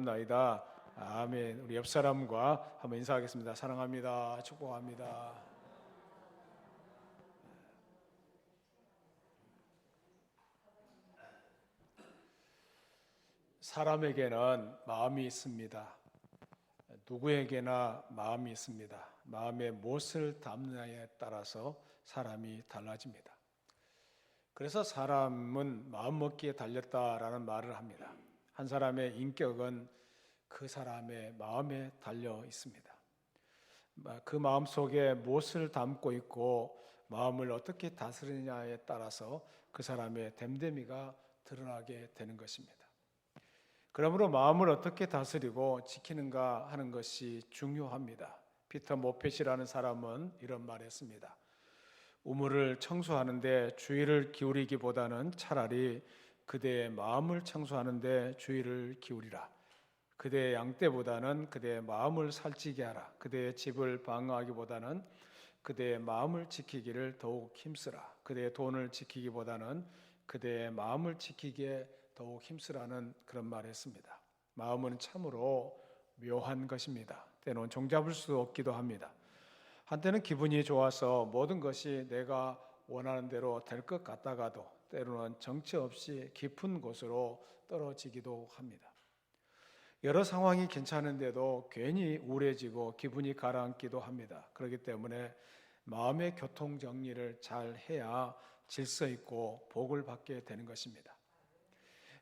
나이다. 아멘. 우리 옆 사람과 한번 인사하겠습니다. 사랑합니다. 축복합니다. 사람에게는 마음이 있습니다. 누구에게나 마음이 있습니다. 마음에 무엇을 담느냐에 따라서 사람이 달라집니다. 그래서 사람은 마음먹기에 달렸다라는 말을 합니다. 한 사람의 인격은 그 사람의 마음에 달려 있습니다. 그 마음 속에 무엇을 담고 있고 마음을 어떻게 다스리느냐에 따라서 그 사람의 됨됨이가 드러나게 되는 것입니다. 그러므로 마음을 어떻게 다스리고 지키는가 하는 것이 중요합니다. 피터 모펫이라는 사람은 이런 말을 했습니다. 우물을 청소하는데 주의를 기울이기보다는 차라리 그대의 마음을 청소하는데 주의를 기울이라. 그대의 양떼보다는 그대의 마음을 살찌게 하라. 그대의 집을 방어하기보다는 그대의 마음을 지키기를 더욱 힘쓰라. 그대의 돈을 지키기보다는 그대의 마음을 지키기에 더욱 힘쓰라는 그런 말을 했습니다. 마음은 참으로 묘한 것입니다. 때로는 종잡을 수 없기도 합니다. 한때는 기분이 좋아서 모든 것이 내가 원하는 대로 될 것 같다가도 때로는 정처 없이 깊은 곳으로 떨어지기도 합니다. 여러 상황이 괜찮은데도 괜히 우울해지고 기분이 가라앉기도 합니다. 그렇기 때문에 마음의 교통 정리를 잘 해야 질서 있고 복을 받게 되는 것입니다.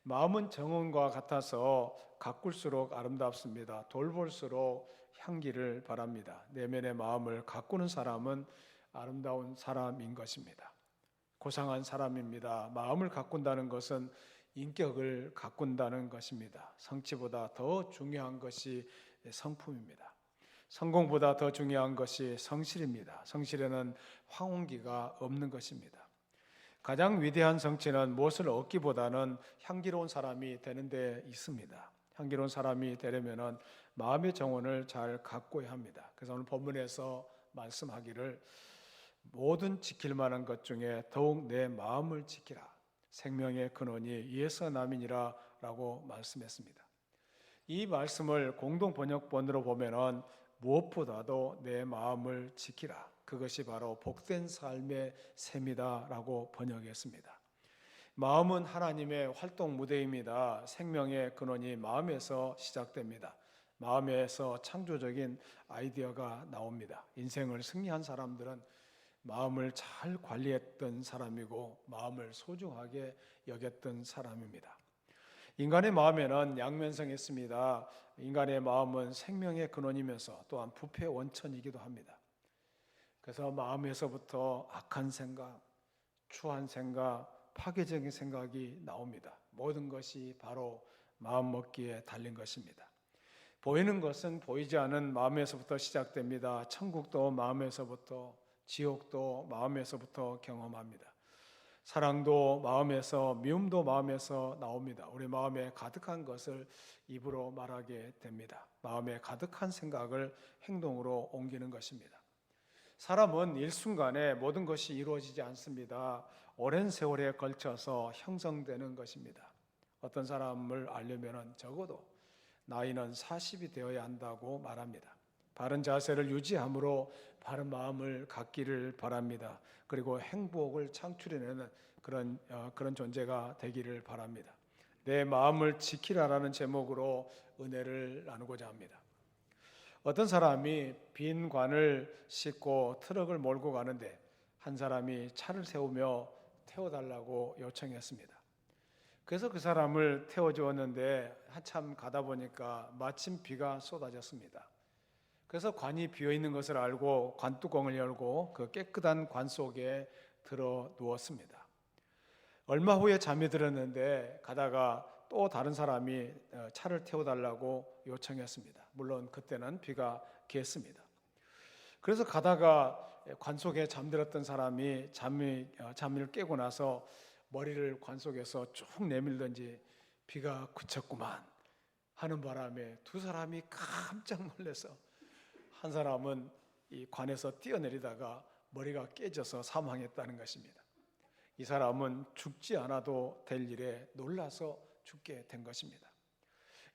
마음은 정원과 같아서 가꿀수록 아름답습니다. 돌볼수록 향기를 바랍니다. 내면의 마음을 가꾸는 사람은 아름다운 사람인 것입니다. 고상한 사람입니다. 마음을 가꾼다는 것은 인격을 가꾼다는 것입니다. 성취보다 더 중요한 것이 성품입니다. 성공보다 더 중요한 것이 성실입니다. 성실에는 황혼기가 없는 것입니다. 가장 위대한 성취는 무엇을 얻기보다는 향기로운 사람이 되는 데 있습니다. 향기로운 사람이 되려면 마음의 정원을 잘 가꿔야 합니다. 그래서 오늘 본문에서 말씀하기를 모든 지킬 만한 것 중에 더욱 내 마음을 지키라. 생명의 근원이 이에서 남이니라 라고 말씀했습니다. 이 말씀을 공동 번역본으로 보면은 무엇보다도 내 마음을 지키라. 그것이 바로 복된 삶의 셈이다 라고 번역했습니다. 마음은 하나님의 활동 무대입니다. 생명의 근원이 마음에서 시작됩니다. 마음에서 창조적인 아이디어가 나옵니다. 인생을 승리한 사람들은 마음을 잘 관리했던 사람이고 마음을 소중하게 여겼던 사람입니다. 인간의 마음에는 양면성이 있습니다. 인간의 마음은 생명의 근원이면서 또한 부패의 원천이기도 합니다. 그래서 마음에서부터 악한 생각, 추한 생각, 파괴적인 생각이 나옵니다. 모든 것이 바로 마음먹기에 달린 것입니다. 보이는 것은 보이지 않은 마음에서부터 시작됩니다. 천국도 마음에서부터, 지옥도 마음에서부터 경험합니다. 사랑도 마음에서, 미움도 마음에서 나옵니다. 우리 마음에 가득한 것을 입으로 말하게 됩니다. 마음에 가득한 생각을 행동으로 옮기는 것입니다. 사람은 일순간에 모든 것이 이루어지지 않습니다. 오랜 세월에 걸쳐서 형성되는 것입니다. 어떤 사람을 알려면 적어도 나이는 40이 되어야 한다고 말합니다. 바른 자세를 유지함으로 바른 마음을 갖기를 바랍니다. 그리고 행복을 창출해내는 그런 존재가 되기를 바랍니다. 내 마음을 지키라라는 제목으로 은혜를 나누고자 합니다. 어떤 사람이 빈 관을 싣고 트럭을 몰고 가는데 한 사람이 차를 세우며 태워달라고 요청했습니다. 그래서 그 사람을 태워주었는데 한참 가다 보니까 마침 비가 쏟아졌습니다. 그래서 관이 비어있는 것을 알고 관뚜껑을 열고 그 깨끗한 관 속에 들어 누웠습니다. 얼마 후에 잠이 들었는데 가다가 또 다른 사람이 차를 태워달라고 요청했습니다. 물론 그때는 비가 개었습니다. 그래서 가다가 관 속에 잠들었던 사람이 잠을 깨고 나서 머리를 관 속에서 쭉 내밀던지 비가 그쳤구만 하는 바람에 두 사람이 깜짝 놀라서 한 사람은 이 관에서 뛰어내리다가 머리가 깨져서 사망했다는 것입니다. 이 사람은 죽지 않아도 될 일에 놀라서 죽게 된 것입니다.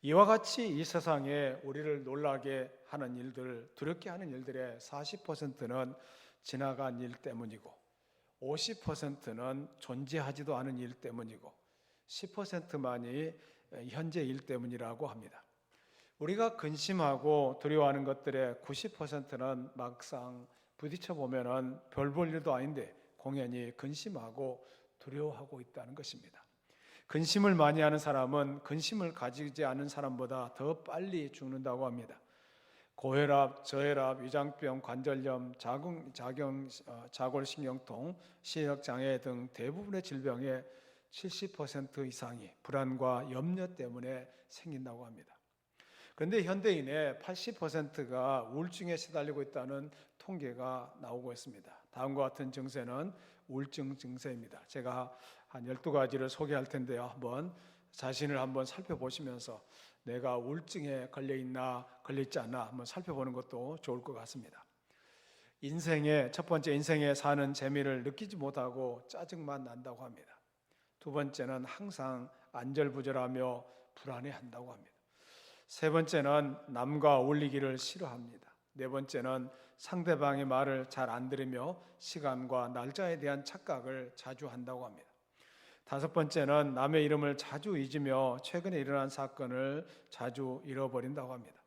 이와 같이 이 세상에 우리를 놀라게 하는 일들, 두렵게 하는 일들의 40%는 지나간 일 때문이고 50%는 존재하지도 않은 일 때문이고 10%만이 현재 일 때문이라고 합니다. 우리가 근심하고 두려워하는 것들의 90%는 막상 부딪혀 보면은 별 볼 일도 아닌데 공연히 근심하고 두려워하고 있다는 것입니다. 근심을 많이 하는 사람은 근심을 가지지 않은 사람보다 더 빨리 죽는다고 합니다. 고혈압, 저혈압, 위장병, 관절염, 자골신경통, 시력장애 등 대부분의 질병의 70% 이상이 불안과 염려 때문에 생긴다고 합니다. 그런데 현대인의 80%가 우울증에 시달리고 있다는 통계가 나오고 있습니다. 다음과 같은 증세는 우울증 증세입니다. 제가 한 12가지를 소개할 텐데요. 자신을 한번 살펴보시면서 내가 우울증에 걸려있나 걸려있지 않나 한번 살펴보는 것도 좋을 것 같습니다. 첫 번째, 인생에 사는 재미를 느끼지 못하고 짜증만 난다고 합니다. 두 번째는 항상 안절부절하며 불안해한다고 합니다. 세 번째는 남과 어울리기를 싫어합니다. 네 번째는 상대방의 말을 잘 안 들으며 시간과 날짜에 대한 착각을 자주 한다고 합니다. 다섯 번째는 남의 이름을 자주 잊으며 최근에 일어난 사건을 자주 잃어버린다고 합니다.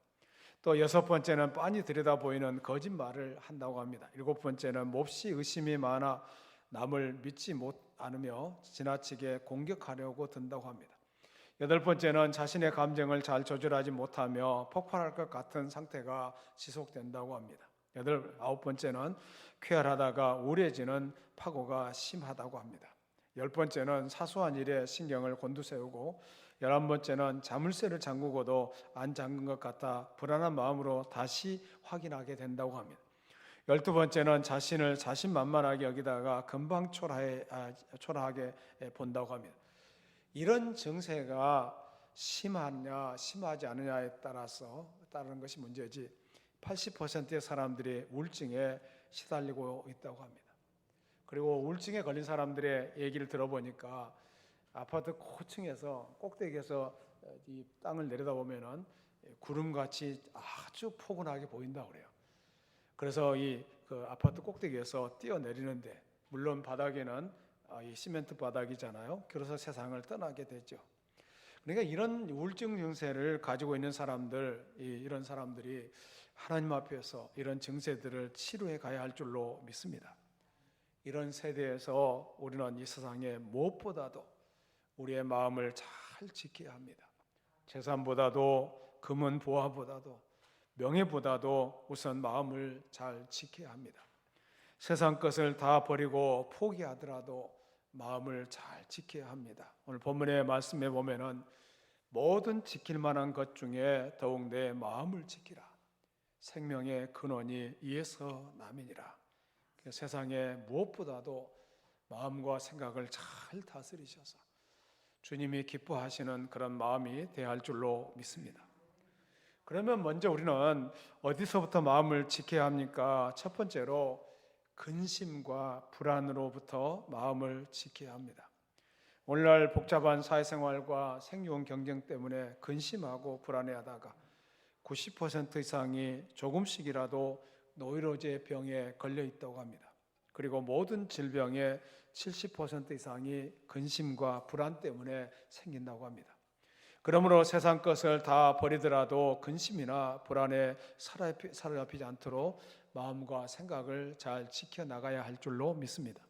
또 여섯 번째는 빤히 들여다 보이는 거짓말을 한다고 합니다. 일곱 번째는 몹시 의심이 많아 남을 믿지 않으며 지나치게 공격하려고 든다고 합니다. 여덟 번째는 자신의 감정을 잘 조절하지 못하며 폭발할 것 같은 상태가 지속된다고 합니다. 아홉 번째는 쾌활하다가 우울해지는 파고가 심하다고 합니다. 열 번째는 사소한 일에 신경을 곤두세우고 11번째는 자물쇠를 잠그고도 안 잠근 것 같아 불안한 마음으로 다시 확인하게 된다고 합니다. 12번째는 자신을 자신만만하게 여기다가 금방 초라하게 본다고 합니다. 이런 증세가 심하냐 심하지 않느냐에 따르는 것이 문제지 80%의 사람들이 우울증에 시달리고 있다고 합니다. 그리고 우울증에 걸린 사람들의 얘기를 들어보니까 아파트 고층에서 꼭대기에서 이 땅을 내려다보면은 구름같이 아주 포근하게 보인다고 그래요. 그래서 그 아파트 꼭대기에서 뛰어내리는데 물론 바닥에는 이 시멘트 바닥이잖아요. 그래서 세상을 떠나게 되죠. 그러니까 이런 우울증 증세를 가지고 있는 이런 사람들이 하나님 앞에서 이런 증세들을 치료해 가야 할 줄로 믿습니다. 이런 세대에서 우리는 이 세상에 무엇보다도 우리의 마음을 잘 지켜야 합니다. 재산보다도 금은 보화보다도 명예보다도 우선 마음을 잘 지켜야 합니다. 세상 것을 다 버리고 포기하더라도 마음을 잘 지켜야 합니다. 오늘 본문의 말씀에 보면은 모든 지킬 만한 것 중에 더욱 내 마음을 지키라. 생명의 근원이 이에서 남이니라. 세상에 무엇보다도 마음과 생각을 잘 다스리셔서 주님이 기뻐하시는 그런 마음이 되어야 할 줄로 믿습니다. 그러면 먼저 우리는 어디서부터 마음을 지켜야 합니까? 첫 번째로 근심과 불안으로부터 마음을 지켜야 합니다. 오늘날 복잡한 사회생활과 생존 경쟁 때문에 근심하고 불안해하다가 90% 이상이 조금씩이라도 노이로제 병에 걸려 있다고 합니다. 그리고 모든 질병의 70% 이상이 근심과 불안 때문에 생긴다고 합니다. 그러므로 세상 것을 다 버리더라도 근심이나 불안에 사로잡히지 않도록 마음과 생각을 잘 지켜나가야 할 줄로 믿습니다.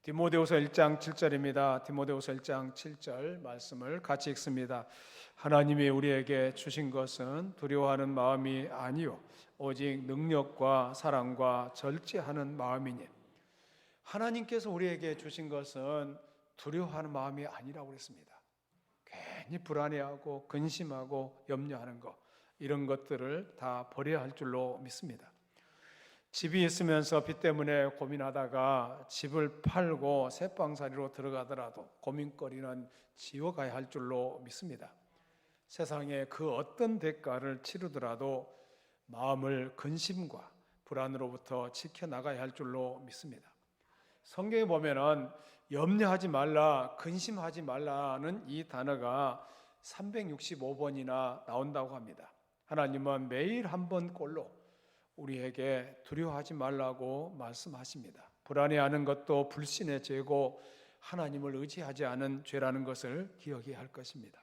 디모데후서 1장 7절입니다. 디모데후서 1장 7절 말씀을 같이 읽습니다. 하나님이 우리에게 주신 것은 두려워하는 마음이 아니요 오직 능력과 사랑과 절제하는 마음이니. 하나님께서 우리에게 주신 것은 두려워하는 마음이 아니라고 그랬습니다. 괜히 불안해하고 근심하고 염려하는 것, 이런 것들을 다 버려야 할 줄로 믿습니다. 집이 있으면서 빚 때문에 고민하다가 집을 팔고 새방살이로 들어가더라도 고민거리는 지워가야 할 줄로 믿습니다. 세상에 그 어떤 대가를 치르더라도 마음을 근심과 불안으로부터 지켜나가야 할 줄로 믿습니다. 성경에 보면은 염려하지 말라, 근심하지 말라는 이 단어가 365번이나 나온다고 합니다. 하나님은 매일 한 번꼴로 우리에게 두려워하지 말라고 말씀하십니다. 불안해하는 것도 불신의 죄고 하나님을 의지하지 않은 죄라는 것을 기억해야 할 것입니다.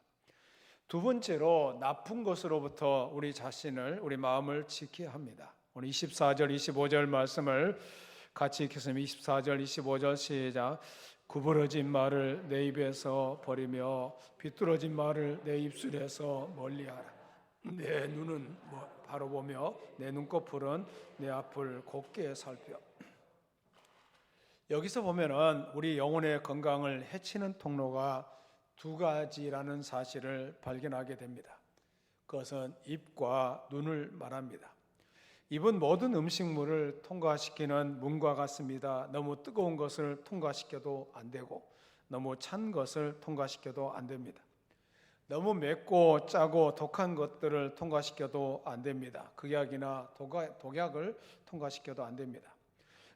두 번째로 나쁜 것으로부터 우리 자신을, 우리 마음을 지켜야 합니다. 오늘 24절, 25절 말씀을 같이 읽겠습니다. 24절, 25절 시작. 구부러진 말을 내 입에서 버리며 비뚤어진 말을 내 입술에서 멀리하라. 내 눈은 바로 보며 내 눈꺼풀은 내 앞을 곱게 살펴. 여기서 보면은 우리 영혼의 건강을 해치는 통로가 두 가지라는 사실을 발견하게 됩니다. 그것은 입과 눈을 말합니다. 입은 모든 음식물을 통과시키는 문과 같습니다. 너무 뜨거운 것을 통과시켜도 안 되고 너무 찬 것을 통과시켜도 안 됩니다. 너무 맵고 짜고 독한 것들을 통과시켜도 안 됩니다. 극약이나 독약을 통과시켜도 안 됩니다.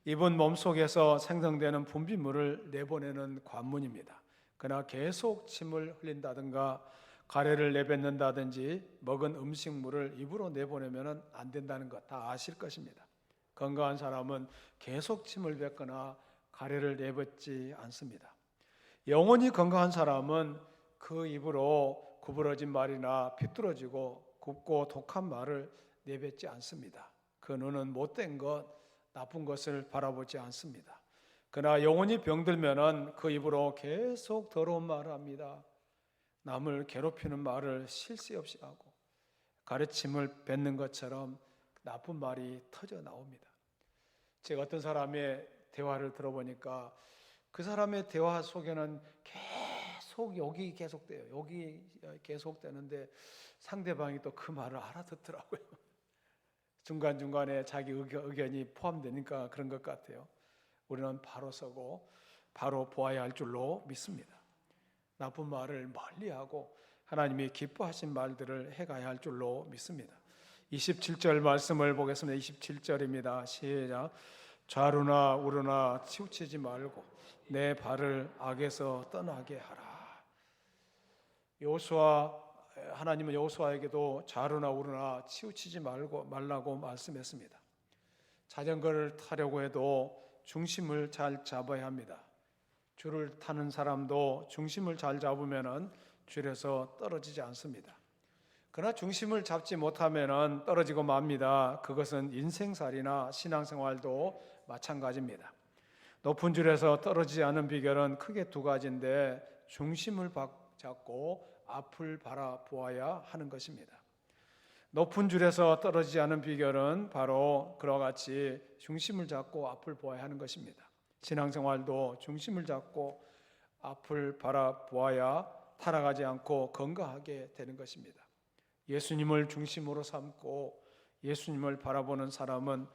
입은 몸속에서 생성되는 분비물을 내보내는 관문입니다. 그러나 계속 침을 흘린다든가 가래를 내뱉는다든지 먹은 음식물을 입으로 내보내면 안 된다는 것 다 아실 것입니다. 건강한 사람은 계속 침을 뱉거나 가래를 내뱉지 않습니다. 영혼이 건강한 사람은 그 입으로 구부러진 말이나 비뚤어지고 굽고 독한 말을 내뱉지 않습니다. 그 눈은 못된 것, 나쁜 것을 바라보지 않습니다. 그러나 영혼이 병들면은 그 입으로 계속 더러운 말을 합니다. 남을 괴롭히는 말을 쉴 새 없이 하고 가르침을 뱉는 것처럼 나쁜 말이 터져 나옵니다. 제가 어떤 사람의 대화를 들어보니까 그 사람의 대화 속에는 계속 욕이 계속돼요. 욕이 계속되는데 상대방이 또 그 말을 알아듣더라고요. 중간중간에 자기 의견이 포함되니까 그런 것 같아요. 우리는 바로 서고 바로 보아야 할 줄로 믿습니다. 나쁜 말을 멀리하고 하나님이 기뻐하신 말들을 해가야 할 줄로 믿습니다. 27절 말씀을 보겠습니다. 27절입니다. 시작. 좌루나 우루나 치우치지 말고 내 발을 악에서 떠나게 하라. 하나님은 여호수아에게도 좌루나 우루나 치우치지 말라고 말씀했습니다. 자전거를 타려고 해도 중심을 잘 잡아야 합니다. 줄을 타는 사람도 중심을 잘 잡으면은 줄에서 떨어지지 않습니다. 그러나 중심을 잡지 못하면은 떨어지고 맙니다. 그것은 인생살이나 신앙생활도 마찬가지입니다. 높은 줄에서 떨어지지 않는 비결은 크게 두 가지인데 중심을 잡고 앞을 바라보아야 하는 것입니다. 높은 줄에서 떨어지지 않은 비결은 바로 그와 같이 중심을 잡고 앞을 보아야 하는 것입니다. 신앙생활도 중심을 잡고 앞을 바라보아야 타락하지 않고 건강하게 되는 것입니다. 예수님을 중심으로 삼고 예수님을 바라보는 사람은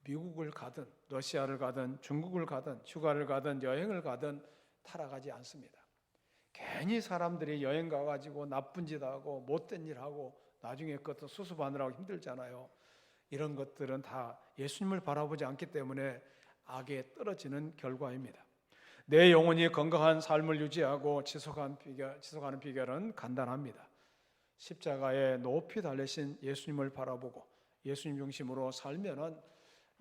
미국을 가든 러시아를 가든 중국을 가든 휴가를 가든 여행을 가든 타락하지 않습니다. 괜히 사람들이 여행 가가지고 나쁜 짓 하고 못된 일 하고 나중에 그것도 수습하느라고 힘들잖아요. 이런 것들은 다 예수님을 바라보지 않기 때문에 악에 떨어지는 결과입니다. 내 영혼이 건강한 삶을 유지하고 지속하는 비결은 간단합니다. 십자가에 높이 달리신 예수님을 바라보고 예수님 중심으로 살면은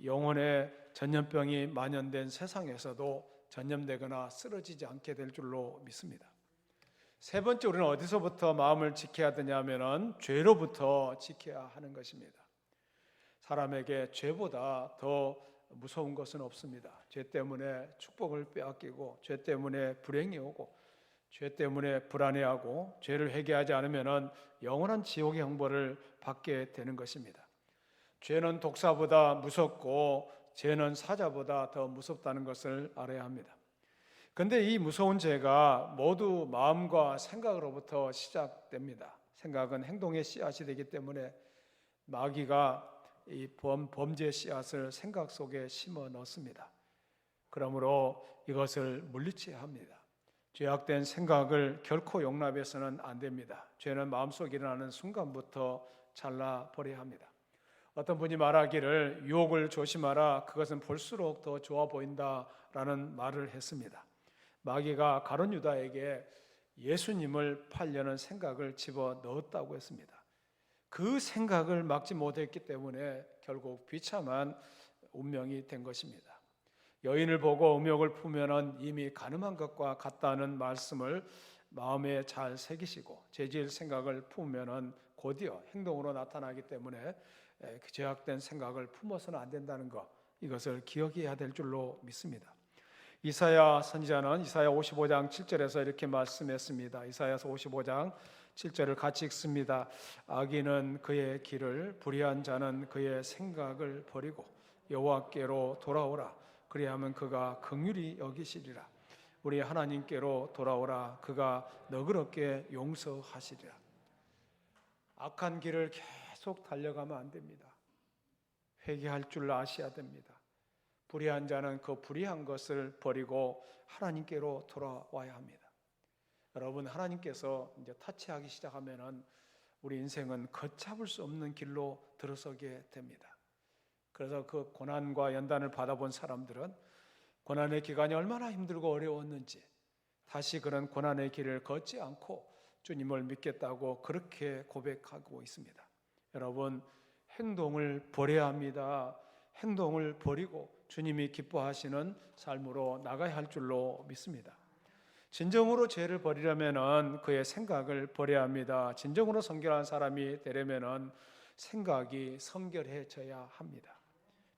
영혼의 전염병이 만연된 세상에서도 전염되거나 쓰러지지 않게 될 줄로 믿습니다. 세 번째, 우리는 어디서부터 마음을 지켜야 되냐면은 죄로부터 지켜야 하는 것입니다. 사람에게 죄보다 더 무서운 것은 없습니다. 죄 때문에 축복을 빼앗기고 죄 때문에 불행이 오고 죄 때문에 불안해하고 죄를 회개하지 않으면은 영원한 지옥의 형벌을 받게 되는 것입니다. 죄는 독사보다 무섭고 죄는 사자보다 더 무섭다는 것을 알아야 합니다. 그런데 이 무서운 죄가 모두 마음과 생각으로부터 시작됩니다. 생각은 행동의 씨앗이 되기 때문에 마귀가 이 범죄 씨앗을 생각 속에 심어 넣습니다. 그러므로 이것을 물리쳐야 합니다. 죄악된 생각을 결코 용납해서는 안 됩니다. 죄는 마음속에 일어나는 순간부터 잘라버려야 합니다. 어떤 분이 말하기를 유혹을 조심하라, 그것은 볼수록 더 좋아 보인다라는 말을 했습니다. 마귀가 가룟 유다에게 예수님을 팔려는 생각을 집어 넣었다고 했습니다. 그 생각을 막지 못했기 때문에 결국 비참한 운명이 된 것입니다. 여인을 보고 음욕을 품으면 이미 가늠한 것과 같다는 말씀을 마음에 잘 새기시고 죄질 생각을 품으면 곧이어 행동으로 나타나기 때문에 그 죄악된 생각을 품어서는 안 된다는 것, 이것을 기억해야 될 줄로 믿습니다. 이사야 선지자는 이사야 55장 7절에서 이렇게 말씀했습니다. 이사야서 55장 7절을 같이 읽습니다. 악인은 그의 길을, 불의한 자는 그의 생각을 버리고 여호와께로 돌아오라. 그리하면 그가 긍휼히 여기시리라. 우리 하나님께로 돌아오라. 그가 너그럽게 용서하시리라. 악한 길을 계속 달려가면 안 됩니다. 회개할 줄 아셔야 됩니다. 불의한 자는 그 불의한 것을 버리고 하나님께로 돌아와야 합니다. 여러분, 하나님께서 이제 타치하기 시작하면은 우리 인생은 걷잡을 수 없는 길로 들어서게 됩니다. 그래서 그 고난과 연단을 받아본 사람들은 고난의 기간이 얼마나 힘들고 어려웠는지 다시 그런 고난의 길을 걷지 않고 주님을 믿겠다고 그렇게 고백하고 있습니다. 여러분, 행동을 버려야 합니다. 행동을 버리고 주님이 기뻐하시는 삶으로 나가야 할 줄로 믿습니다. 진정으로 죄를 버리려면 그의 생각을 버려야 합니다. 진정으로 성결한 사람이 되려면 생각이 성결해져야 합니다.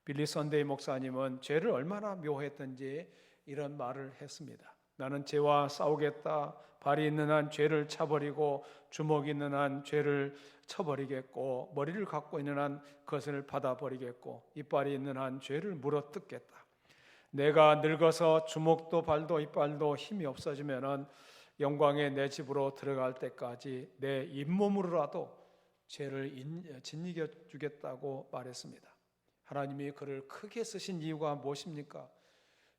빌리 선데이 목사님은 죄를 얼마나 묘했던지 이런 말을 했습니다. 나는 죄와 싸우겠다. 발이 있는 한 죄를 차버리고 주먹이 있는 한 죄를 쳐버리겠고 머리를 갖고 있는 한 그것을 받아버리겠고 이빨이 있는 한 죄를 물어뜯겠다. 내가 늙어서 주먹도 발도 이빨도 힘이 없어지면은 영광의 내 집으로 들어갈 때까지 내 잇몸으로라도 죄를 짓이겨 주겠다고 말했습니다. 하나님이 그를 크게 쓰신 이유가 무엇입니까?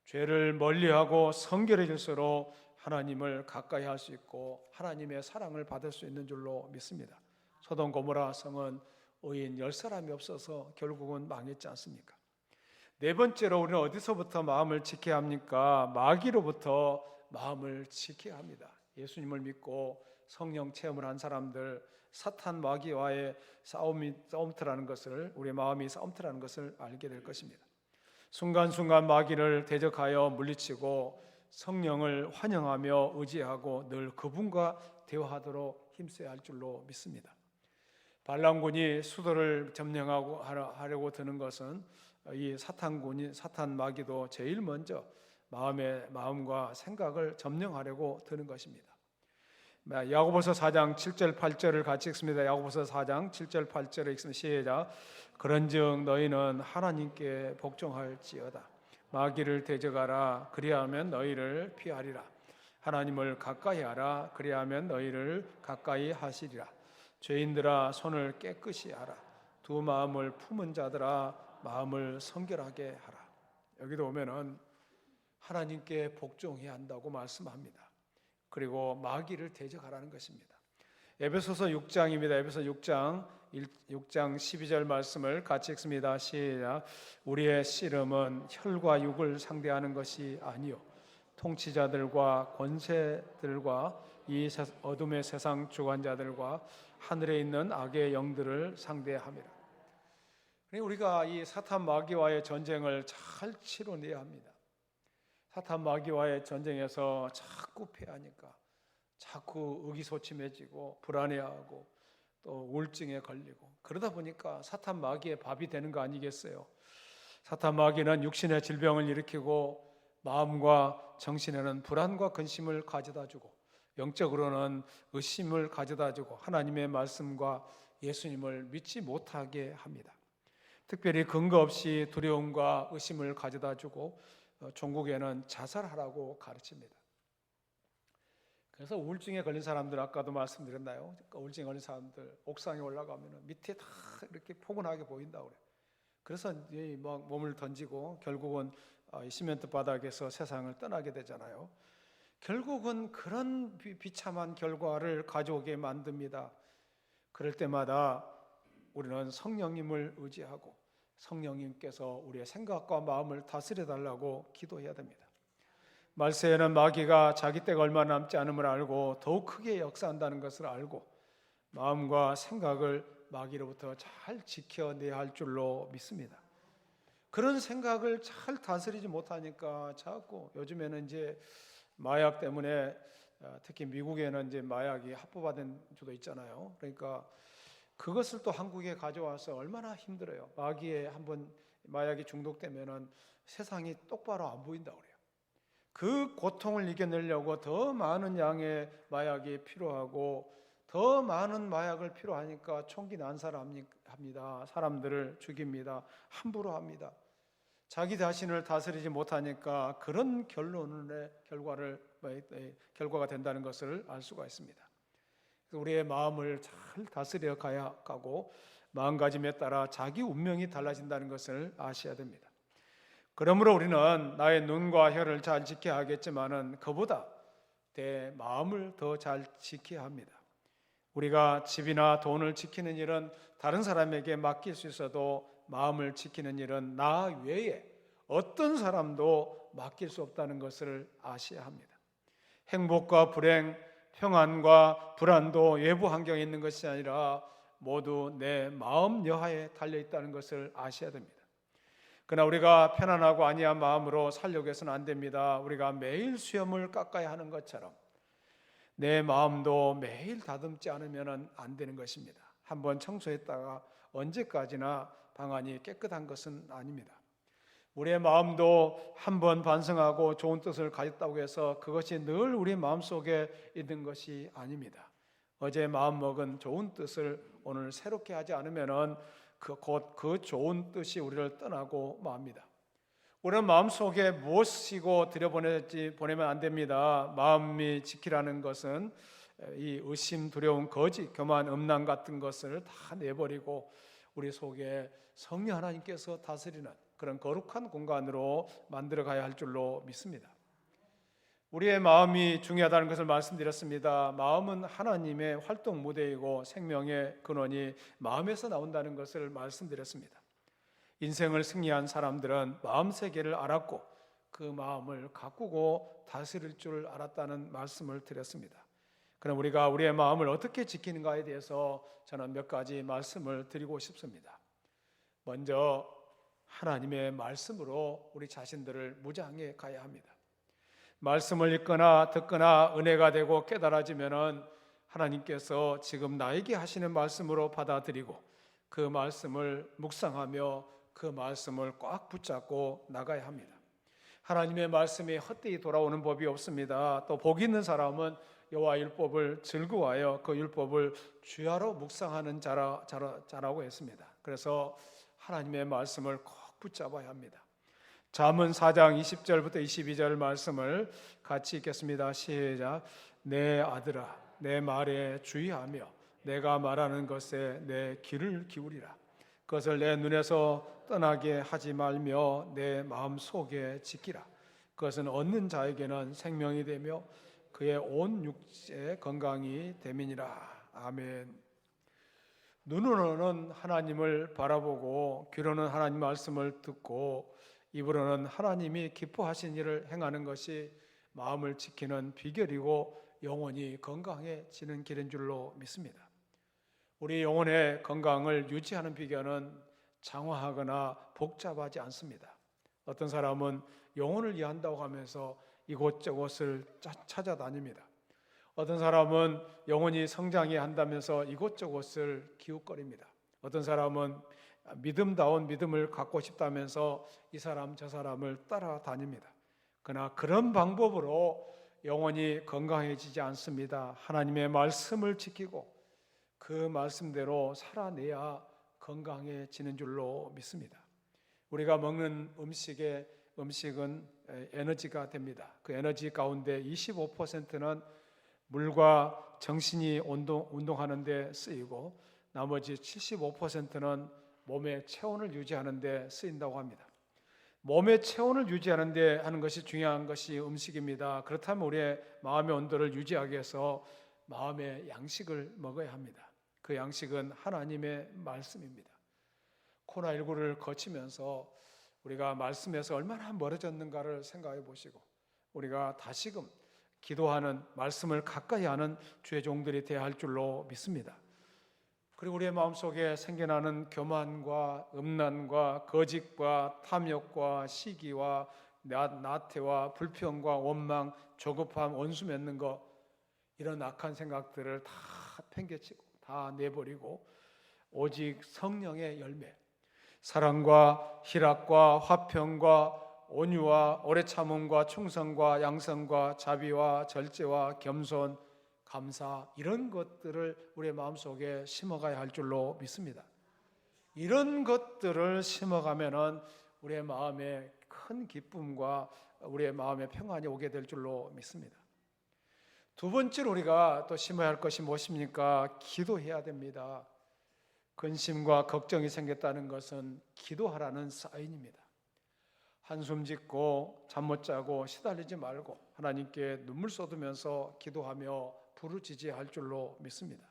죄를 멀리하고 성결해질수록 하나님을 가까이 할 수 있고 하나님의 사랑을 받을 수 있는 줄로 믿습니다. 소돔 고모라 성은 의인 10사람이 없어서 결국은 망했지 않습니까? 네 번째로 우리는 어디서부터 마음을 지켜야 합니까? 마귀로부터 마음을 지켜야 합니다. 예수님을 믿고 성령 체험을 한 사람들, 사탄 마귀와의 싸움터라는 것을, 우리의 마음이 싸움터라는 것을 알게 될 것입니다. 순간순간 마귀를 대적하여 물리치고 성령을 환영하며 의지하고 늘 그분과 대화하도록 힘써야 할 줄로 믿습니다. 발람군이 수도를 점령하고 하려고 드는 것은 이 사탄 마귀도 제일 먼저 마음과 생각을 점령하려고 드는 것입니다. 야고보서 4장 7절 8절을 같이 읽습니다. 야고보서 4장 7절 8절을 읽습니다. 시작. 그런즉 너희는 하나님께 복종할지어다. 마귀를 대적하라. 그리하면 너희를 피하리라. 하나님을 가까이 하라. 그리하면 너희를 가까이 하시리라. 죄인들아 손을 깨끗이 하라. 두 마음을 품은 자들아 마음을 성결하게 하라. 여기도 오면은 하나님께 복종해야 한다고 말씀합니다. 그리고 마귀를 대적하라는 것입니다. 에베소서 6장입니다. 에베소 6장 12절 말씀을 같이 읽습니다. 시작. 우리의 씨름은 혈과 육을 상대하는 것이 아니요 통치자들과 권세들과 이 어둠의 세상 주관자들과 하늘에 있는 악의 영들을 상대함이라. 우리가 이 사탄 마귀와의 전쟁을 잘 치러내야 합니다. 사탄 마귀와의 전쟁에서 자꾸 패하니까 자꾸 의기소침해지고 불안해하고 또 우울증에 걸리고 그러다 보니까 사탄 마귀의 밥이 되는 거 아니겠어요? 사탄 마귀는 육신의 질병을 일으키고 마음과 정신에는 불안과 근심을 가져다주고 영적으로는 의심을 가져다주고 하나님의 말씀과 예수님을 믿지 못하게 합니다. 특별히 근거 없이 두려움과 의심을 가져다주고 종국에는 자살하라고 가르칩니다. 그래서 우울증에 걸린 사람들 아까도 말씀드렸나요? 우울증에 걸린 사람들 옥상에 올라가면 밑에 다 이렇게 포근하게 보인다고 그래요. 그래서 막 몸을 던지고 결국은 시멘트 바닥에서 세상을 떠나게 되잖아요. 결국은 그런 비참한 결과를 가져오게 만듭니다. 그럴 때마다 우리는 성령님을 의지하고 성령님께서 우리의 생각과 마음을 다스려 달라고 기도해야 됩니다. 말세에는 마귀가 자기 때가 얼마 남지 않음을 알고 더욱 크게 역사한다는 것을 알고 마음과 생각을 마귀로부터 잘 지켜내야 할 줄로 믿습니다. 그런 생각을 잘 다스리지 못하니까 자꾸 요즘에는 이제 마약 때문에 특히 미국에는 이제 마약이 합법화된 주도 있잖아요. 그러니까 그것을 또 한국에 가져와서 얼마나 힘들어요. 마귀에 한번 마약이 중독되면은 세상이 똑바로 안 보인다고 그래요. 그 고통을 이겨내려고 더 많은 양의 마약이 필요하고 더 많은 마약을 필요하니까 총기 난사합니다. 사람들을 죽입니다. 함부로 합니다. 자기 자신을 다스리지 못하니까 그런 결과가 된다는 것을 알 수가 있습니다. 우리의 마음을 잘 다스려 가야 하고 마음가짐에 따라 자기 운명이 달라진다는 것을 아셔야 됩니다. 그러므로 우리는 나의 눈과 혀를 잘 지켜야 하겠지만은 그보다 내 마음을 더 잘 지켜야 합니다. 우리가 집이나 돈을 지키는 일은 다른 사람에게 맡길 수 있어도 마음을 지키는 일은 나 외에 어떤 사람도 맡길 수 없다는 것을 아셔야 합니다. 행복과 불행, 평안과 불안도 외부 환경에 있는 것이 아니라 모두 내 마음 여하에 달려 있다는 것을 아셔야 됩니다. 그러나 우리가 편안하고 안이한 마음으로 살려고 해서는 안 됩니다. 우리가 매일 수염을 깎아야 하는 것처럼 내 마음도 매일 다듬지 않으면 안 되는 것입니다. 한번 청소했다가 언제까지나 방안이 깨끗한 것은 아닙니다. 우리의 마음도 한번 반성하고 좋은 뜻을 가졌다고 해서 그것이 늘 우리 마음속에 있는 것이 아닙니다. 어제 마음먹은 좋은 뜻을 오늘 새롭게 하지 않으면 곧 그 좋은 뜻이 우리를 떠나고 맙니다. 우리는 마음속에 무엇이고 들여보내면 안 됩니다. 마음이 지키라는 것은 이 의심, 두려움, 거짓, 교만, 음란 같은 것을 다 내버리고 우리 속에 성령 하나님께서 다스리는 그런 거룩한 공간으로 만들어가야 할 줄로 믿습니다. 우리의 마음이 중요하다는 것을 말씀드렸습니다. 마음은 하나님의 활동 무대이고 생명의 근원이 마음에서 나온다는 것을 말씀드렸습니다. 인생을 승리한 사람들은 마음 세계를 알았고 그 마음을 가꾸고 다스릴 줄 알았다는 말씀을 드렸습니다. 그럼 우리가 우리의 마음을 어떻게 지키는가에 대해서 저는 몇 가지 말씀을 드리고 싶습니다. 먼저 하나님의 말씀으로 우리 자신들을 무장해 가야 합니다. 말씀을 읽거나 듣거나 은혜가 되고 깨달아지면은 하나님께서 지금 나에게 하시는 말씀으로 받아들이고 그 말씀을 묵상하며 그 말씀을 꽉 붙잡고 나가야 합니다. 하나님의 말씀이 헛되이 돌아오는 법이 없습니다. 또 복 있는 사람은 여호와 율법을 즐거워하여 그 율법을 주야로 묵상하는 자라고 했습니다. 그래서 하나님의 말씀을 꼭 붙잡아야 합니다. 잠언 4장 20절부터 22절 말씀을 같이 읽겠습니다. 시작. 내 아들아 내 말에 주의하며 내가 말하는 것에 내 귀를 기울이라. 그것을 내 눈에서 떠나게 하지 말며 내 마음 속에 지키라. 그것은 얻는 자에게는 생명이 되며 그의 온 육체 건강이 됨이니라. 아멘. 눈으로는 하나님을 바라보고 귀로는 하나님 말씀을 듣고 입으로는 하나님이 기뻐하신 일을 행하는 것이 마음을 지키는 비결이고 영혼이 건강해지는 길인 줄로 믿습니다. 우리 영혼의 건강을 유지하는 비결은 장화하거나 복잡하지 않습니다. 어떤 사람은 영혼을 이해한다고 하면서 이곳저곳을 찾아다닙니다. 어떤 사람은 영혼이 성장해야 한다면서 이곳저곳을 기웃거립니다. 어떤 사람은 믿음다운 믿음을 갖고 싶다면서 이 사람 저 사람을 따라다닙니다. 그러나 그런 방법으로 영혼이 건강해지지 않습니다. 하나님의 말씀을 지키고 그 말씀대로 살아내야 건강해지는 줄로 믿습니다. 우리가 먹는 음식은 에너지가 됩니다. 그 에너지 가운데 25%는 물과 정신이 운동하는 데 쓰이고 나머지 75%는 몸의 체온을 유지하는 데 쓰인다고 합니다. 몸의 체온을 유지하는 데 하는 것이 중요한 것이 음식입니다. 그렇다면 우리의 마음의 온도를 유지하기 위해서 마음의 양식을 먹어야 합니다. 그 양식은 하나님의 말씀입니다. 코로나19를 거치면서 우리가 말씀에서 얼마나 멀어졌는가를 생각해 보시고 우리가 다시금 기도하는, 말씀을 가까이 하는 주의 종들이 되어야 할 줄로 믿습니다. 그리고 우리의 마음속에 생겨나는 교만과 음란과 거짓과 탐욕과 시기와 나태와 불평과 원망, 조급함, 원수 맺는 것, 이런 악한 생각들을 다 팽개치고 다 내버리고 오직 성령의 열매, 사랑과 희락과 화평과 온유와 오래 참음과 충성과 양성과 자비와 절제와 겸손, 감사, 이런 것들을 우리의 마음속에 심어가야 할 줄로 믿습니다. 이런 것들을 심어가면은 우리의 마음에 큰 기쁨과 우리의 마음의 평안이 오게 될 줄로 믿습니다. 두 번째로 우리가 또 심어야 할 것이 무엇입니까? 기도해야 됩니다. 근심과 걱정이 생겼다는 것은 기도하라는 사인입니다. 한숨 짓고 잠 못 자고 시달리지 말고 하나님께 눈물 쏟으면서 기도하며 부르짖어야 줄로 믿습니다.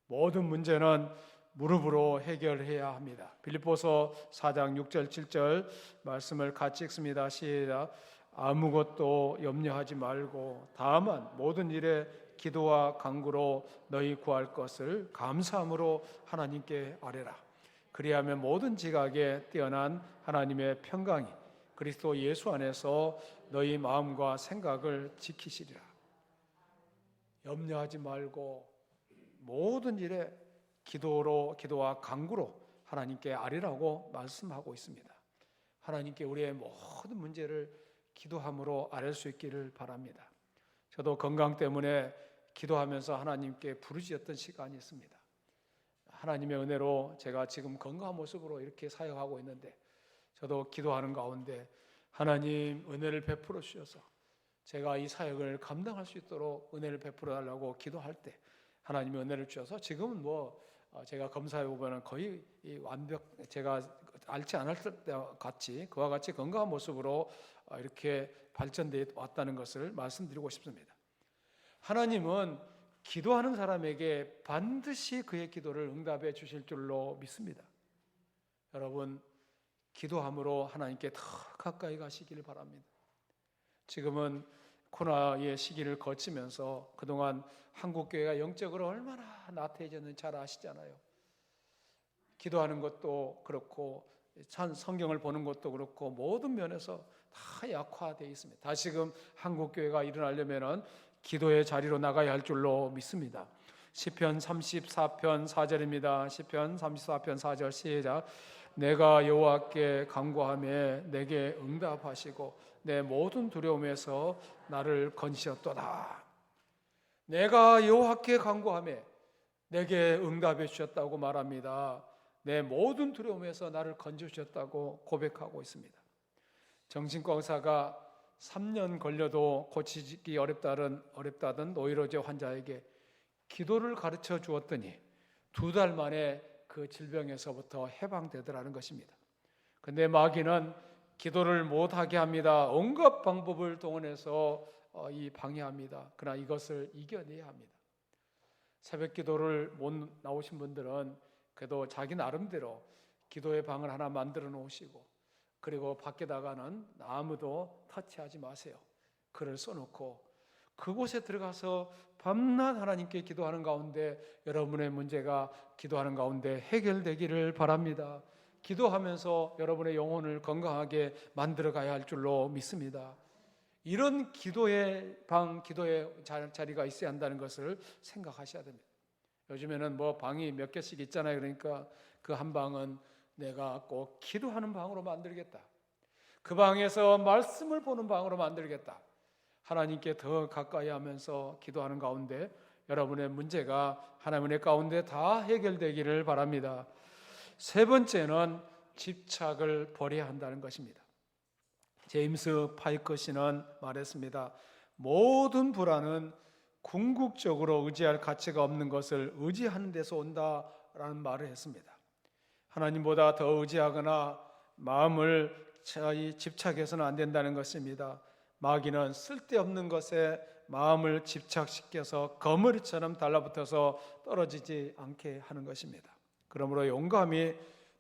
모든 문제는 무릎으로 해결해야 합니다. 빌립보서 4장 6절 7절 말씀을 같이 읽습니다. 시작. 아무것도 염려하지 말고 다만 모든 일에 기도와 간구로 너희 구할 것을 감사함으로 하나님께 아뢰라. 그리하면 모든 지각에 뛰어난 하나님의 평강이 그리스도 예수 안에서 너희 마음과 생각을 지키시리라. 염려하지 말고 모든 일에 기도와 간구로 하나님께 아뢰라고 말씀하고 있습니다. 하나님께 우리의 모든 문제를 기도함으로 아뢰 수 있기를 바랍니다. 저도 건강 때문에 기도하면서 하나님께 부르짖었던 시간이 있습니다. 하나님의 은혜로 제가 지금 건강한 모습으로 이렇게 사역하고 있는데, 저도 기도하는 가운데 하나님 은혜를 베풀어 주셔서 제가 이 사역을 감당할 수 있도록 은혜를 베풀어 달라고 기도할 때 하나님의 은혜를 주셔서 지금은 제가 검사해 보면 거의 제가 앓지 않았을 때 같이 그와 같이 건강한 모습으로 이렇게 발전되어 왔다는 것을 말씀드리고 싶습니다. 하나님은 기도하는 사람에게 반드시 그의 기도를 응답해 주실 줄로 믿습니다. 여러분, 기도함으로 하나님께 더 가까이 가시기를 바랍니다. 지금은 코로나의 시기를 거치면서 그동안 한국교회가 영적으로 얼마나 나태해졌는지 잘 아시잖아요. 기도하는 것도 그렇고 성경을 보는 것도 그렇고 모든 면에서 다 약화되어 있습니다. 다시금 한국교회가 일어나려면 기도의 자리로 나가야 할 줄로 믿습니다. 시편 34편 4절입니다. 시편 34편 4절 시작. 내가 여호와께 간구하며 내게 응답하시고 내 모든 두려움에서 나를 건지셨도다. 내가 여호와께 간구하며 내게 응답해 주셨다고 말합니다. 내 모든 두려움에서 나를 건져주셨다고 고백하고 있습니다. 정신과 의사가 3년 걸려도 고치기 어렵다던 노이로제 환자에게 기도를 가르쳐 주었더니 2달 만에 그 질병에서부터 해방되더라는 것입니다. 그런데 마귀는 기도를 못하게 합니다. 온갖 방법을 동원해서 방해합니다. 그러나 이것을 이겨내야 합니다. 새벽 기도를 못 나오신 분들은 그래도 자기 나름대로 기도의 방을 하나 만들어 놓으시고, 그리고 밖에다가는 아무도 터치하지 마세요. 글을 써놓고 그곳에 들어가서 밤낮 하나님께 기도하는 가운데 여러분의 문제가 기도하는 가운데 해결되기를 바랍니다. 기도하면서 여러분의 영혼을 건강하게 만들어 가야 할 줄로 믿습니다. 이런 기도의 방, 기도의 자리가 있어야 한다는 것을 생각하셔야 됩니다. 요즘에는 방이 몇 개씩 있잖아요. 그러니까 그 한 방은 내가 꼭 기도하는 방으로 만들겠다. 그 방에서 말씀을 보는 방으로 만들겠다. 하나님께 더 가까이 하면서 기도하는 가운데 여러분의 문제가 하나님의 가운데 다 해결되기를 바랍니다. 세 번째는 집착을 버려야 한다는 것입니다. 제임스 파이커 씨는 말했습니다. 모든 불안은 궁극적으로 의지할 가치가 없는 것을 의지하는 데서 온다라는 말을 했습니다. 하나님보다 더 의지하거나 마음을 집착해서는 안 된다는 것입니다. 마귀는 쓸데없는 것에 마음을 집착시켜서 거머리처럼 달라붙어서 떨어지지 않게 하는 것입니다. 그러므로 용감히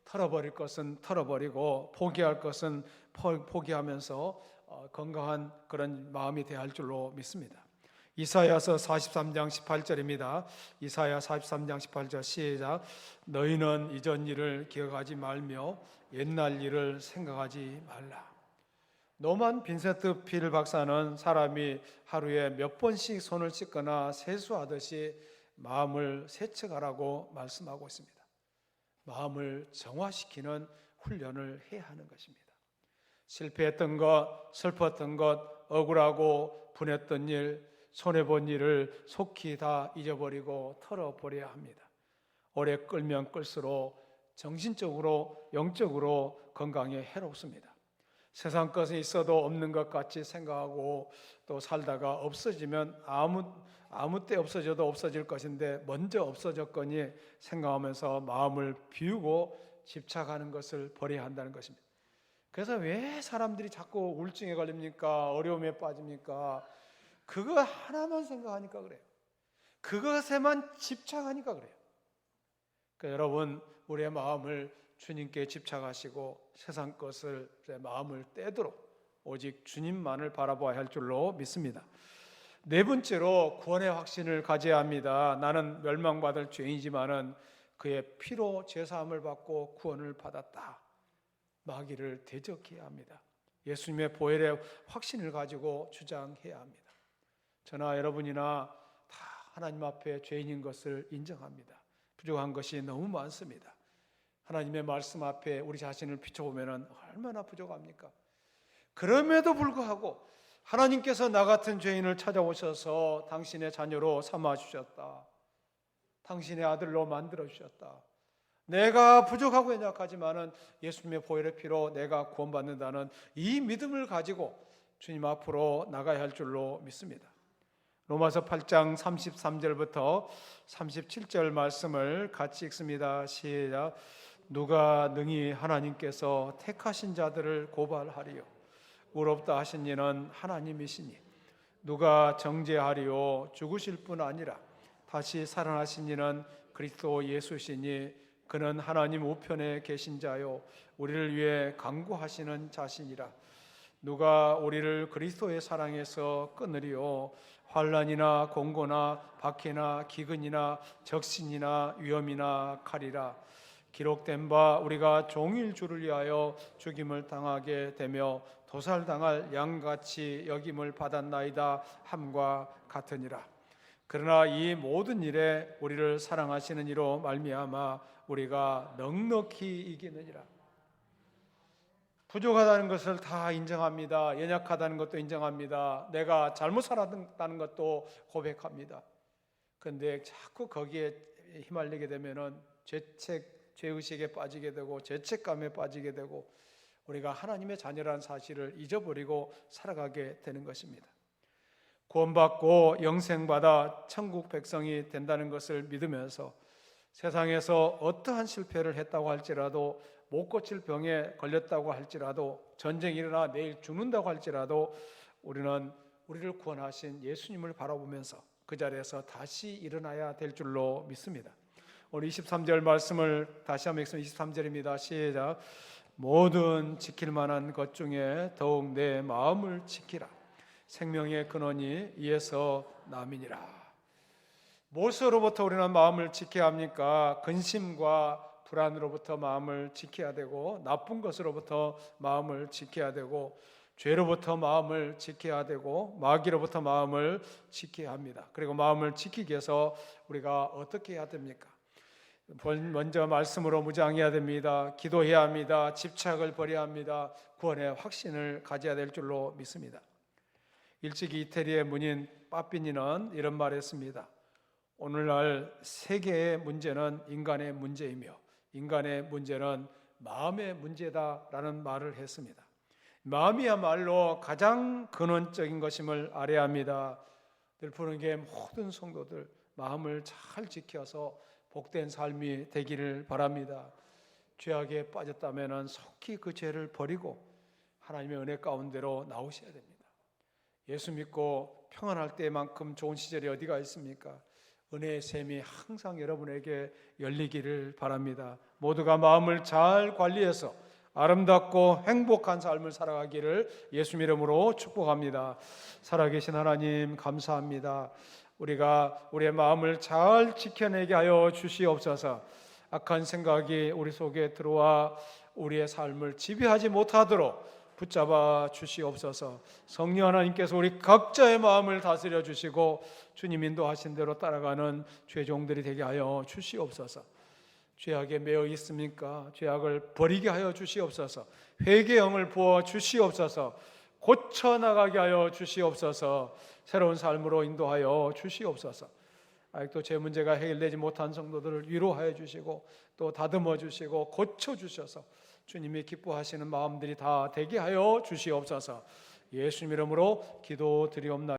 털어버릴 것은 털어버리고 포기할 것은 포기하면서 건강한 그런 마음이 되어야 할 줄로 믿습니다. 이사야서 43장 18절입니다. 이사야 43장 18절 시작. 너희는 이전 일을 기억하지 말며 옛날 일을 생각하지 말라. 노만 빈센트 필 박사는 사람이 하루에 몇 번씩 손을 씻거나 세수하듯이 마음을 세척하라고 말씀하고 있습니다. 마음을 정화시키는 훈련을 해야 하는 것입니다. 실패했던 것, 슬펐던 것, 억울하고 분했던 일, 손해본 일을 속히 다 잊어버리고 털어버려야 합니다. 오래 끌면 끌수록 정신적으로, 영적으로 건강에 해롭습니다. 세상 것은 있어도 없는 것 같이 생각하고 또 살다가 없어지면 아무 때 없어져도 없어질 것인데 먼저 없어졌거니 생각하면서 마음을 비우고 집착하는 것을 버려야 한다는 것입니다. 그래서 왜 사람들이 자꾸 우울증에 걸립니까? 어려움에 빠집니까? 그거 하나만 생각하니까 그래요. 그것에만 집착하니까 그래요. 그러니까 여러분, 우리의 마음을 주님께 집착하시고 세상 것을 마음을 떼도록 오직 주님만을 바라봐야 할 줄로 믿습니다. 네 번째로 구원의 확신을 가져야 합니다. 나는 멸망받을 죄인이지만은 그의 피로 죄사함을 받고 구원을 받았다. 마귀를 대적해야 합니다. 예수님의 보혈의 확신을 가지고 주장해야 합니다. 저나 여러분이나 다 하나님 앞에 죄인인 것을 인정합니다. 부족한 것이 너무 많습니다. 하나님의 말씀 앞에 우리 자신을 비춰보면 얼마나 부족합니까? 그럼에도 불구하고 하나님께서 나 같은 죄인을 찾아오셔서 당신의 자녀로 삼아주셨다. 당신의 아들로 만들어주셨다. 내가 부족하고 연약하지만은 예수님의 보혈의 피로 내가 구원받는다는 이 믿음을 가지고 주님 앞으로 나가야 할 줄로 믿습니다. 로마서 8장 33절부터 37절 말씀을 같이 읽습니다. 시작. 누가 능히 하나님께서 택하신 자들을 고발하리요? 의롭다 하신 이는 하나님이시니 누가 정죄하리요? 죽으실 뿐 아니라 다시 살아나신 이는 그리스도 예수시니 그는 하나님 우편에 계신 자요 우리를 위해 간구하시는 자신이라. 누가 우리를 그리스도의 사랑에서 끊으리요? 환난이나 공고나 박해나 기근이나 적신이나 위험이나 칼이라. 기록된 바 우리가 종일 주를 위하여 죽임을 당하게 되며 도살당할 양같이 여김을 받았나이다 함과 같으니라. 그러나 이 모든 일에 우리를 사랑하시는 이로 말미암아 우리가 넉넉히 이기느니라. 부족하다는 것을 다 인정합니다. 연약하다는 것도 인정합니다. 내가 잘못 살았다는 것도 고백합니다. 그런데 자꾸 거기에 휘말리게 되면은 죄의식에 빠지게 되고 죄책감에 빠지게 되고 우리가 하나님의 자녀라는 사실을 잊어버리고 살아가게 되는 것입니다. 구원받고 영생받아 천국 백성이 된다는 것을 믿으면서 세상에서 어떠한 실패를 했다고 할지라도 못 고칠 병에 걸렸다고 할지라도 전쟁이 일어나 내일 죽는다고 할지라도 우리는 우리를 구원하신 예수님을 바라보면서 그 자리에서 다시 일어나야 될 줄로 믿습니다. 오늘 23절 말씀을 다시 한번 읽습니다. 23절입니다. 시작. 모든 지킬 만한 것 중에 더욱 내 마음을 지키라. 생명의 근원이 이에서 남이니라. 무엇으로부터 우리는 마음을 지켜야 합니까? 근심과 불안으로부터 마음을 지켜야 되고 나쁜 것으로부터 마음을 지켜야 되고 죄로부터 마음을 지켜야 되고 마귀로부터 마음을 지켜야 합니다. 그리고 마음을 지키기 위해서 우리가 어떻게 해야 됩니까? 먼저 말씀으로 무장해야 됩니다. 기도해야 합니다. 집착을 버려야 합니다. 구원의 확신을 가져야 될 줄로 믿습니다. 일찍이 이태리의 문인 빠삐니는 이런 말을 했습니다. 오늘날 세계의 문제는 인간의 문제이며 인간의 문제는 마음의 문제다라는 말을 했습니다. 마음이야말로 가장 근원적인 것임을 알아야 합니다. 늘 푸는 게 모든 성도들 마음을 잘 지켜서 복된 삶이 되기를 바랍니다. 죄악에 빠졌다면 속히 그 죄를 버리고 하나님의 은혜 가운데로 나오셔야 됩니다. 예수 믿고 평안할 때만큼 좋은 시절이 어디가 있습니까? 은혜의 샘이 항상 여러분에게 열리기를 바랍니다. 모두가 마음을 잘 관리해서 아름답고 행복한 삶을 살아가기를 예수 이름으로 축복합니다. 살아계신 하나님 감사합니다. 우리가 우리의 마음을 잘 지켜내게 하여 주시옵소서. 악한 생각이 우리 속에 들어와 우리의 삶을 지배하지 못하도록 붙잡아 주시옵소서. 성령 하나님께서 우리 각자의 마음을 다스려 주시고 주님 인도하신 대로 따라가는 죄종들이 되게 하여 주시옵소서. 죄악에 매여 있습니까? 죄악을 버리게 하여 주시옵소서. 회개의 영을 부어 주시옵소서. 고쳐나가게 하여 주시옵소서. 새로운 삶으로 인도하여 주시옵소서. 아직도 제 문제가 해결되지 못한 성도들을 위로하여 주시고 또 다듬어 주시고 고쳐 주셔서 주님이 기뻐하시는 마음들이 다 되게 하여 주시옵소서. 예수 이름으로 기도드리옵나이다.